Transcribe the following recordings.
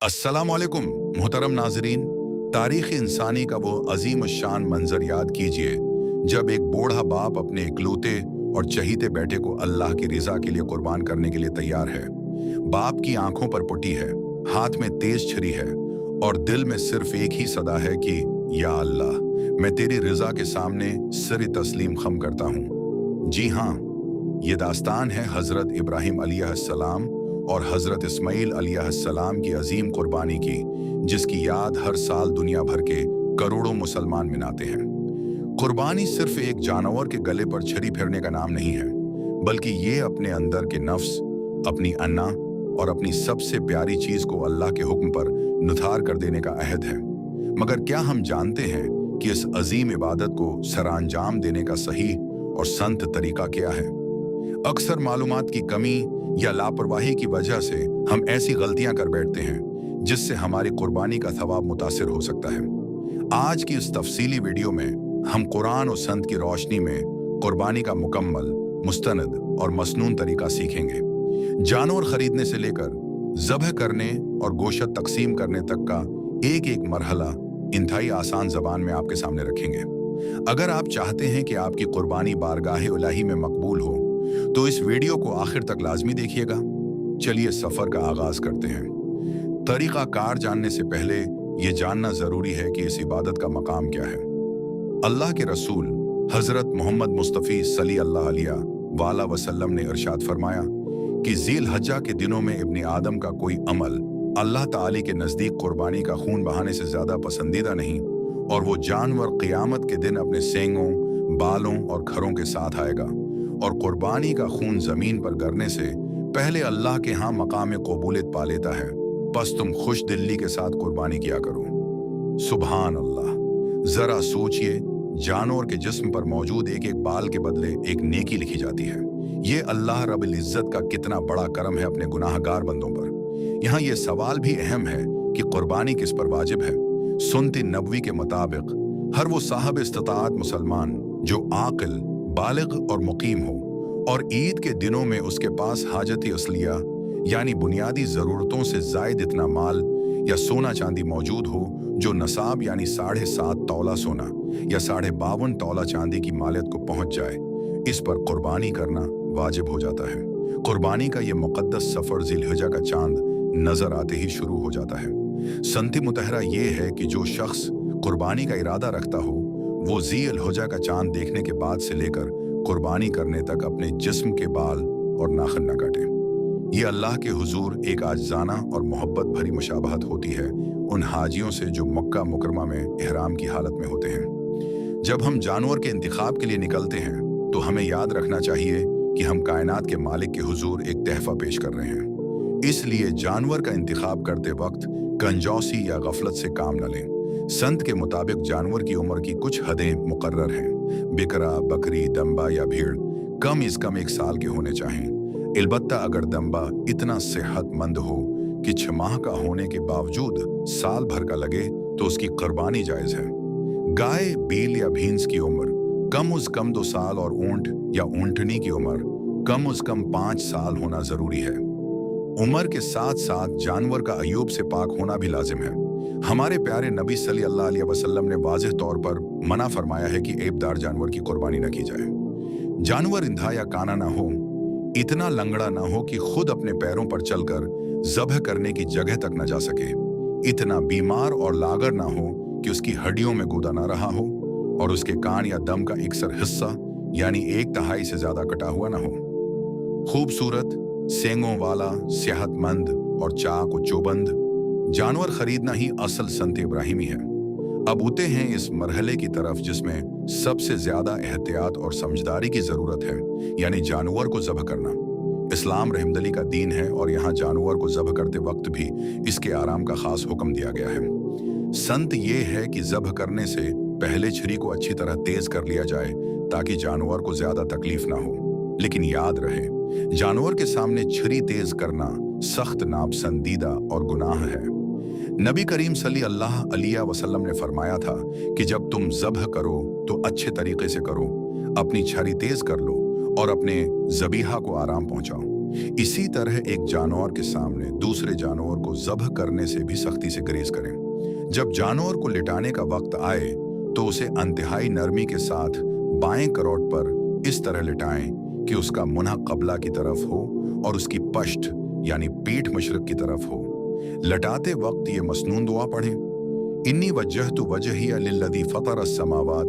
अस्सलाम वालेकुम मोहतरम नाजरीन। तारीख़ इंसानी का वो अजीम शान मंजर याद कीजिए जब एक बूढ़ा बाप अपने इकलौते और चहीते बेटे को अल्लाह की रिजा के लिए कुर्बान करने के लिए तैयार है। बाप की आंखों पर पुटी है, हाथ में तेज छुरी है और दिल में सिर्फ एक ही सदा है कि या अल्लाह, मैं तेरी रिजा के सामने सिर तस्लीम खम करता हूँ। जी हाँ, ये दास्तान है हज़रत इब्राहीम अलैहिस्सलाम और हज़रत इस्माईल अलैहिस्सलाम की अजीम कुर्बानी की, जिसकी याद हर साल दुनिया भर के करोड़ों मुसलमान मनाते हैं। कुर्बानी सिर्फ एक जानवर के गले पर छुरी फेरने का नाम नहीं है, बल्कि ये अपने अंदर के नफ्स, अपनी अन्ना और अपनी सबसे प्यारी चीज को अल्लाह के हुक्म पर नुथार कर देने का अहद है। मगर क्या हम जानते हैं कि इस अजीम इबादत को सरांजाम देने का सही और संत तरीका क्या है? अक्सर मालूमात की कमी या लापरवाही की वजह से हम ऐसी गलतियां कर बैठते हैं जिससे हमारी कुर्बानी का थवाब मुतासिर हो सकता है। आज की इस तफसीली वीडियो में हम कुरान और संत की रोशनी में कुर्बानी का मुकम्मल, मुस्तनद और मसनून तरीका सीखेंगे। जानवर खरीदने से लेकर ज़ब्ह करने और गोश्त तकसीम करने तक का एक एक मरहला इंतहाई आसान ज़बान में आपके सामने रखेंगे। अगर आप चाहते हैं कि आपकी कुर्बानी बारगाह इलाही में मकबूल हो तो इस वीडियो को आखिर तक लाजमी देखिएगा। चलिए सफर का आगाज करते हैं। तरीका कार जानने से पहले ये जानना जरूरी है कि इस इबादत का मकाम क्या है। अल्लाह के रसूल हजरत मोहम्मद मुस्तफ़ी सल्लल्लाहु अलैहि वसल्लम ने इरशाद फरमाया कि ज़ील हज्जा के दिनों में इब्ने आदम का कोई अमल अल्लाह ताली के नज़दीक कुर्बानी का खून बहाने से ज़्यादा पसंदीदा नहीं, और वो जानवर क़ियामत के दिन अपने सेंगों, बालों और खरों के साथ आएगा और कुर्बानी का खून जमीन पर गिरने से पहले अल्लाह के यहाँ मकाम कबूलियत पा लेता है। बस तुम खुश दिल्ली के साथ कुर्बानी किया करो। सुभान अल्लाह। जरा सोचिए, जानवर के जिस्म पर मौजूद एक एक बाल के बदले एक नेकी लिखी जाती है। ये अल्लाह रब्बुल इज्जत का कितना बड़ा करम है अपने गुनाहगार बंदों पर। यहाँ ये सवाल भी अहम है कि कुर्बानी किस पर वाजिब है। सुन्नत नबवी के मुताबिक हर वो साहब इस्तिताअत मुसलमान जो आकिल, बालिग और मुकीम हो और ईद के दिनों में उसके पास हाजती असलिया यानी बुनियादी ज़रूरतों से ज़ायद इतना माल या सोना चांदी मौजूद हो जो नसाब यानी 7.5 तौला सोना या 52.5 तौला चांदी की मालियत को पहुंच जाए, इस पर कुर्बानी करना वाजिब हो जाता है। कुर्बानी का ये मुक़द्दस सफ़र ज़िलहिज्जा का चांद नज़र आते ही शुरू हो जाता है। सनती मुतहरा ये है कि जो शख्स कुर्बानी का इरादा रखता हो वो ज़िलहिज्जा का चांद देखने के बाद से लेकर कुर्बानी करने तक अपने जिस्म के बाल और नाखून न काटे। ये अल्लाह के हुजूर एक आजिज़ाना और मोहब्बत भरी मुशाबहत होती है उन हाजियों से जो मक्का मुकरमा में इहराम की हालत में होते हैं। जब हम जानवर के इंतखाब के लिए निकलते हैं तो हमें याद रखना चाहिए कि हम कायनात के मालिक के हुजूर एक तहफ़ा पेश कर रहे हैं। इसलिए जानवर का इंतखाब करते वक्त कंजौसी या गफलत से काम न लें। संत के मुताबिक जानवर की उम्र की कुछ हदें मुकर्रर हैं। बिकरा, बकरी, दम्बा या भीड़ कम से कम 1 साल के होने चाहिए। अलबत्ता अगर दम्बा इतना सेहतमंद हो कि 6 माह का होने के बावजूद साल भर का लगे तो उसकी कुर्बानी जायज़ है। गाय, बील या भैंस की उम्र कम से कम 2 साल और ऊंट या ऊंटनी की उम्र कम से कम 5 साल होना ज़रूरी है। उम्र के साथ साथ जानवर का अयूब से पाक होना भी लाजिम है। हमारे प्यारे नबी सल्लल्लाहु अलैहि वसल्लम ने वाज़ेह तौर पर मना फरमाया है कि ऐबदार जानवर की कुर्बानी न की जाए। जानवर इंधा या काना ना हो, इतना लंगड़ा ना हो कि खुद अपने पैरों पर चलकर ज़ब्ह करने की जगह तक न जा सके, इतना बीमार और लागर ना हो कि उसकी हड्डियों में गूदा ना रहा हो और उसके कान या दम का अक्सर हिस्सा यानी 1/3 से ज़्यादा कटा हुआ ना हो। खूबसूरत, सेंगों वाला, सेहतमंद और चाक व चौबंद जानवर खरीदना ही असल संत इब्राहिमी है। अब उते हैं इस मरहले की तरफ जिसमें सबसे ज्यादा एहतियात और समझदारी की जरूरत है, यानी जानवर को ज़ब्ह करना। इस्लाम रहमदिली का दीन है और यहाँ जानवर को ज़ब्ह करते वक्त भी इसके आराम का खास हुक्म दिया गया है। संत ये है कि ज़ब्ह करने से पहले छुरी को अच्छी तरह तेज कर लिया जाए ताकि जानवर को ज्यादा तकलीफ ना हो। लेकिन याद रहे, जानवर के सामने छुरी तेज करना सख्त नापसंदीदा और गुनाह है। नबी करीम सल्लल्लाहु अलैहि वसल्लम ने फरमाया था कि जब तुम ज़ब्ह करो तो अच्छे तरीके से करो, अपनी छुरी तेज कर लो और अपने ज़बीहा को आराम पहुंचाओ। इसी तरह एक जानवर के सामने दूसरे जानवर को ज़ब्ह करने से भी सख्ती से गुरेज करें। जब जानवर को लिटाने का वक्त आए तो उसे इंतहाई नरमी के साथ बाएं करोट पर इस तरह लिटाएं कि उसका मुन्ह क़बला की तरफ हो और उसकी पश्त यानी पीठ मशरिक़ की तरफ हो। लटाते वक्त ये मसनून दुआ पढ़ें, इन्नी वज्जहतु वजहिया लिल्लज़ी फ़तरा अस्समावात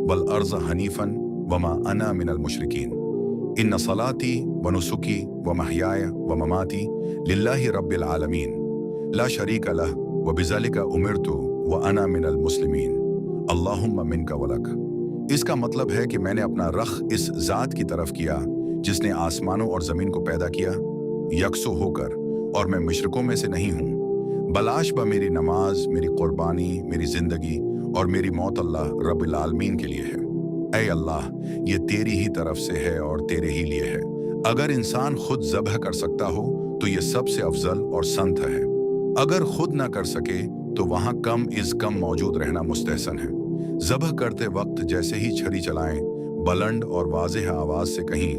वल अर्ज़ हनीफ़न वमा अना मिनल मुशरिकीन इन्न सलाती व नुसुकी व महयाय व ममाती लिल्लाहि रब्बिल आलमीन ला शरीका लह व बिज़ालिका उमिरतु व अना मिनल मुस्लिमीन अल्लाहुम्मा मिनका वलक। इसका मतलब है कि मैंने अपना रख इस ज़ात की तरफ किया जिसने आसमानों और ज़मीन को पैदा किया यकसो होकर, और मैं मुशरिकों में से नहीं हूँ। बलाशबा मेरी नमाज, मेरी कुर्बानी, मेरी ज़िंदगी और मेरी मौत अल्लाह रब्बिल आलमीन के लिए है। ऐ अल्लाह, ये तेरी ही तरफ से है और तेरे ही लिए है। अगर इंसान खुद ज़ब्ह कर सकता हो तो ये सबसे अफजल और संत है। अगर खुद ना कर सके तो वहाँ कम इज़ कम मौजूद रहना मुस्तहसन है। ज़ब्ह करते वक्त जैसे ही छरी चलाएं, बुलंद और वाज़ेह आवाज़ से कहीं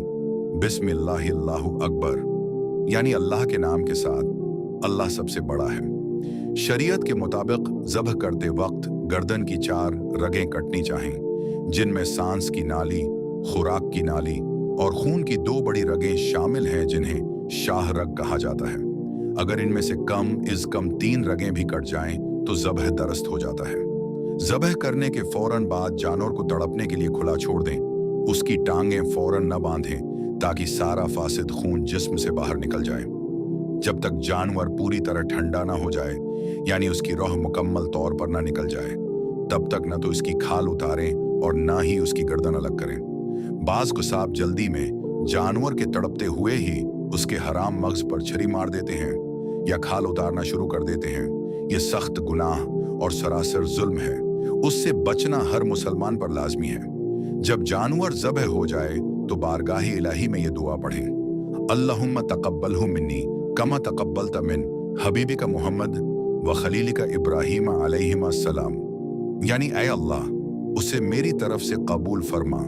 बिस्मिल्लाहिल्लाहु अकबर, यानी अल्लाह के नाम के साथ, अल्लाह सबसे बड़ा है। शरीयत के मुताबिक ज़ब्ह करते वक्त गर्दन की 4 रगें कटनी चाहिए, जिनमें सांस की नाली, खुराक की नाली और खून की 2 बड़ी रगें शामिल हैं जिन्हें शाह रग कहा जाता है। अगर इनमें से कम इज़ कम 3 रगें भी कट जाएं तो ज़ब्ह दरस्त हो जाता है। ज़ब्ह करने के फौरन बाद जानवर को तड़पने के लिए खुला छोड़ दें। उसकी टांगें फौरन न बांधें ताकि सारा फासिद खून जिस्म से बाहर निकल जाए। जब तक जानवर पूरी तरह ठंडा ना हो जाए, यानी उसकी रूह मुकम्मल तौर पर ना निकल जाए, तब तक न तो इसकी खाल उतारें और ना ही उसकी गर्दन अलग करें। बाज़ कुसाब जल्दी में जानवर के तड़पते हुए ही उसके हराम मग़ज़ पर छरी मार देते हैं या खाल उतारना शुरू कर देते हैं। ये सख्त गुनाह और सरासर जुल्म है। उससे बचना हर मुसलमान पर लाजमी है। जब जानवर ज़ब्ह हो जाए तो बारगाह इलाही में ये दुआ पढ़ें, अल्लाहुम्मा तक़ब्बलहु मिन्नी कमा तक़ब्बलता मिन हबीबिका मुहम्मद व खलीलिका इब्राहीम अलैहिस्सलाम, यानी ऐ अल्लाह, उसे मेरी तरफ से कबूल फरमा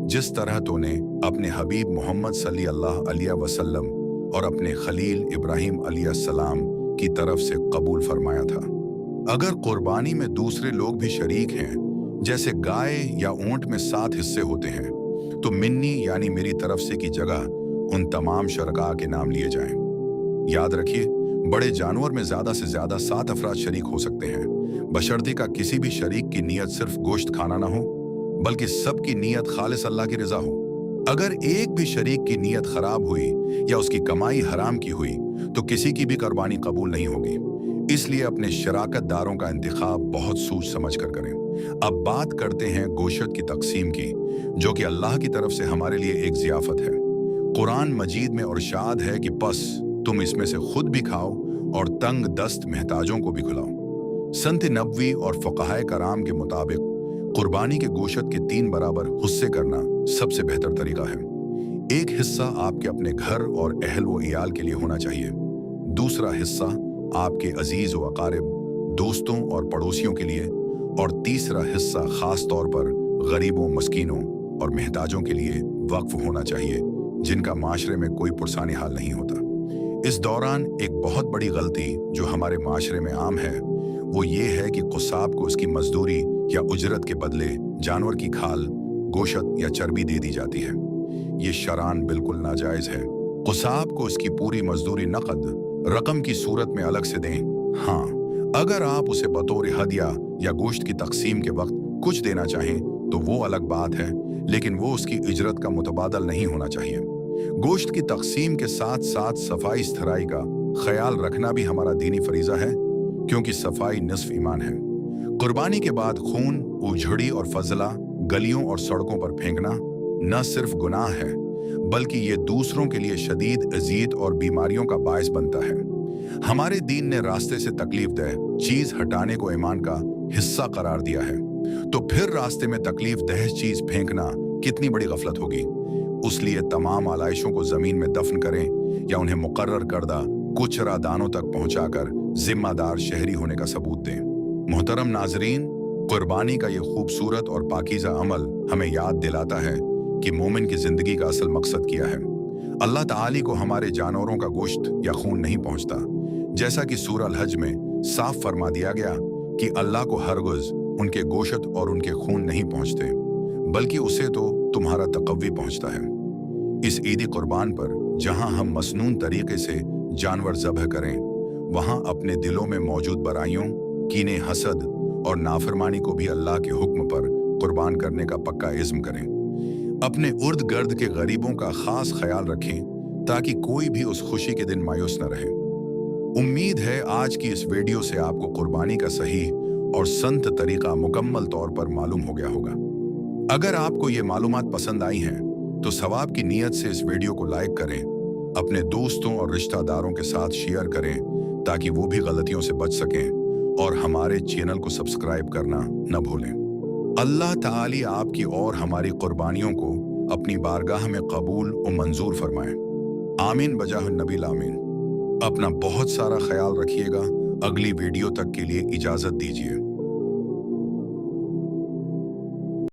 जिस तरह तूने अपने हबीब मोहम्मद सल्लल्लाहु अलैहि वसल्लम और अपने खलील इब्राहीम अलैहिस्सलाम की तरफ से कबूल फरमाया था। अगर कुर्बानी में दूसरे लोग भी शरीक हैं, जैसे गाय या ऊंट में 7 हिस्से होते हैं, तो मिन्नी यानी मेरी तरफ से की जगह उन तमाम शरका के नाम लिए जाएं। याद रखिए, बड़े जानवर में ज़्यादा से ज़्यादा 7 अफराद शरीक हो सकते हैं, बशर्ते का किसी भी शरीक की नीयत सिर्फ गोश्त खाना ना हो, बल्कि सबकी नीयत खालिस अल्लाह की रज़ा हो। अगर एक भी शरीक की नीयत खराब हुई या उसकी कमाई हराम की हुई तो किसी की भी कुर्बानी कबूल नहीं होगी। इसलिए अपने शराकत दारों का इंतखाब बहुत सोच समझ कर करें। अब बात करते हैं गोश्त की तकसीम की, जो कि अल्लाह की तरफ से हमारे लिए एक ज़ियाफ़त है। कुरान मजीद में इरशाद है कि बस तुम इसमें से खुद भी खाओ और तंग दस्त महताजों को भी खिलाओ। संत नबवी और फ़क़हाए कराम के मुताबिक कुर्बानी के गोश्त के 3 बराबर हिस्से करना सबसे बेहतर तरीका है। एक हिस्सा आपके अपने घर और अहल व इयाल के लिए होना चाहिए, दूसरा हिस्सा आपके अजीज व अकारिब, दोस्तों और पड़ोसियों के लिए, और तीसरा हिस्सा खास तौर पर गरीबों, मस्कीनों और महताजों के लिए वक्फ होना चाहिए, जिनका माशरे में कोई पुरसानी हाल नहीं होता। इस दौरान एक बहुत बड़ी गलती जो हमारे माशरे में आम है वो ये है कि कुसाब को उसकी मजदूरी या उजरत के बदले जानवर की खाल, गोश्त या चर्बी दे दी जाती है। ये शरान बिल्कुल नाजायज़ है। कुसाब को उसकी पूरी मजदूरी नकद रकम की सूरत में अलग से दें। हाँ, अगर आप उसे बतौर हदिया या गोश्त की तकसीम के वक्त कुछ देना चाहें तो वो अलग बात है, लेकिन वो उसकी इजरत का मुतबादल नहीं होना चाहिए। गोश्त की तकसीम के साथ साथ सफाई स्थराई का ख्याल रखना भी हमारा दीनी फरीज़ा है, क्योंकि सफाई निस्फ ईमान है। कुर्बानी के बाद खून, उजड़ी और फजला गलियों और सड़कों पर फेंकना न सिर्फ गुनाह है, बल्कि ये दूसरों के लिए शदीद अज़ीयत और बीमारियों का बायस बनता है। हमारे दीन ने रास्ते से तकलीफ दह चीज़ हटाने को ईमान का हिस्सा करार दिया है, तो फिर रास्ते में तकलीफ दह चीज़ फेंकना कितनी बड़ी गफलत होगी। उसलिए तमाम आलाइशों को ज़मीन में दफन करें या उन्हें मुकर्रर करदा कुचरा दानों तक पहुंचाकर जिम्मेदार शहरी होने का सबूत दें। मोहतरम नाजरीन, कुर्बानी का ये खूबसूरत और पाकीज़ा अमल हमें याद दिलाता है कि मोमिन की ज़िंदगी का असल मकसद क्या है। अल्लाह ताली को हमारे जानवरों का गोश्त या खून नहीं पहुंचता, जैसा कि सूरह अल हज में साफ फरमा दिया गया कि अल्लाह को हरगिज़ उनके गोश्त और उनके खून नहीं पहुंचते, बल्कि उसे तो तुम्हारा तकव्वी पहुंचता है। इस ईद कुर्बान पर जहां हम मसनून तरीके से जानवर ज़बह करें, वहां अपने दिलों में मौजूद बुराइयों, कीने, हसद और नाफरमानी को भी अल्लाह के हुक्म पर कुर्बान करने का पक्का इज़्म करें। अपने इर्द गिर्द के गरीबों का खास ख्याल रखें ताकि कोई भी उस खुशी के दिन मायूस न रहे। उम्मीद है आज की इस वीडियो से आपको कुर्बानी का सही और संत तरीका मुकम्मल तौर पर मालूम हो गया होगा। अगर आपको ये मालूमात पसंद आई हैं तो सवाब की नीयत से इस वीडियो को लाइक करें, अपने दोस्तों और रिश्तेदारों के साथ शेयर करें ताकि वो भी गलतियों से बच सकें, और हमारे चैनल को सब्सक्राइब करना न भूलें। अल्लाह ताली आपकी और हमारी कुर्बानियों को अपनी बारगाह में कबूल और मंजूर फरमाए। आमीन बजाह नबी आमीन। अपना बहुत सारा ख्याल रखिएगा। अगली वीडियो तक के लिए इजाज़त दीजिए।